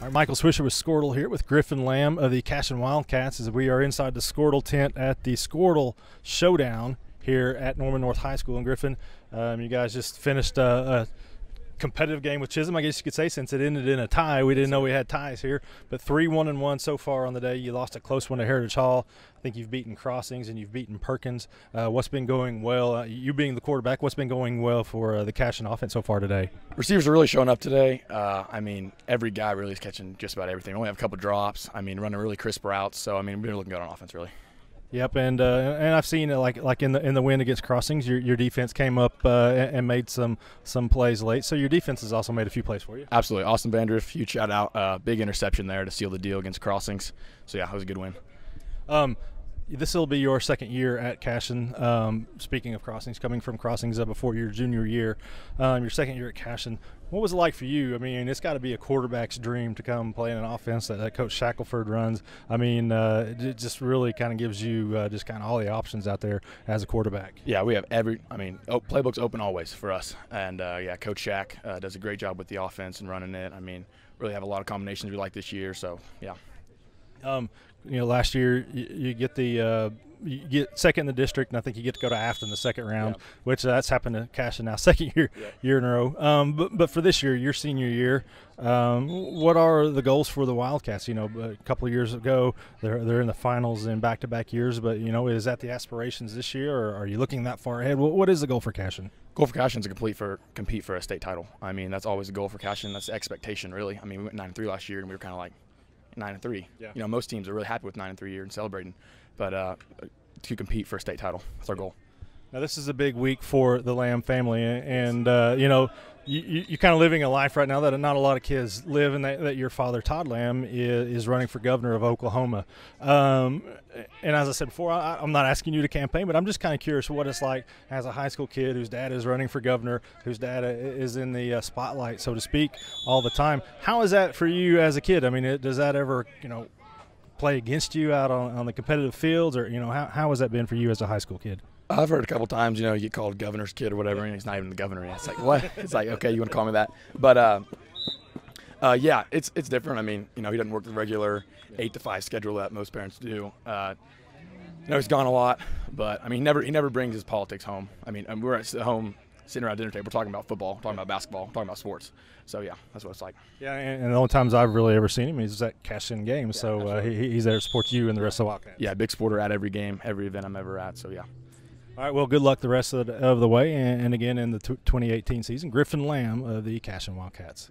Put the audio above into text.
All right, Michael Swisher with Squirtle here with Griffin Lamb of the Cashion Wildcats as we are inside the Squirtle tent at the Squirtle Showdown here at Norman North High School in Griffin. You guys just finished a competitive game with Chisholm, I guess you could say, since it ended in a tie. We didn't know we had ties here, but 3-1-1 so far on the day. You lost a close one to Heritage Hall. I think you've beaten Crossings and you've beaten Perkins. What's been going well, you being the quarterback, what's been going well for the Cashion offense so far today? Receivers are really showing up today. I mean, every guy really is catching just about everything. We only have a couple drops. I mean, running really crisp routes. So, I mean, we're looking good on offense, really. Yep, and I've seen it like in the win against Crossings, your defense came up and made some plays late. So your defense has also made a few plays for you. Absolutely, Austin Vandriff, huge shout out, big interception there to seal the deal against Crossings. So yeah, it was a good win. This will be your second year at Cashion. Speaking of Crossings, coming from Crossings before your junior year, your second year at Cashion, what was it like for you? I mean, it's got to be a quarterback's dream to come play in an offense that Coach Shackelford runs. I mean, it just really kind of gives you just kind of all the options out there as a quarterback. Yeah, we have playbook's open always for us. And, yeah, Coach Shack does a great job with the offense and running it. I mean, really have a lot of combinations we like this year, so, yeah. Last year you get you get second in the district, and I think you get to go to Afton the second round, which that's happened to Cashion now second year in a row. But for this year, your senior year, what are the goals for the Wildcats? A couple of years ago, they're in the finals in back-to-back years, but is that the aspirations this year, or are you looking that far ahead? What is the goal for Cashion? Goal for Cashion is to compete for a state title. I mean, that's always the goal for Cashion. That's the expectation, really. I mean, we went 9-3 last year, and we were kind of like 9-3. Yeah. Most teams are really happy with 9-3 year and celebrating, but to compete for a state title, that's our goal. Now this is a big week for the Lamb family, and you're kind of living a life right now that not a lot of kids live, and that your father Todd Lamb is running for governor of Oklahoma. And as I said before, I'm not asking you to campaign, but I'm just kind of curious what it's like as a high school kid whose dad is running for governor, whose dad is in the spotlight, so to speak, all the time. How is that for you as a kid? I mean, does that ever, play against you out on the competitive fields, or how has that been for you as a high school kid? I've heard a couple times, you get called governor's kid or whatever, and he's not even the governor yet. It's like, what? It's like, okay, you want to call me that? But yeah, it's different. I mean, he doesn't work the regular 8-to-5 schedule that most parents do. He's gone a lot, but I mean, he never brings his politics home. I mean, we're at home sitting around dinner table, we're talking about football, talking about basketball, talking about sports. So yeah, that's what it's like. Yeah, and the only times I've really ever seen him is at Cashion games. Yeah, so he's there to support you and the rest of the Wildcats. Yeah, big supporter at every game, every event I'm ever at. So yeah. All right, well, good luck the rest of the way, and again in the 2018 season. Griffin Lamb of the Cashion Wildcats.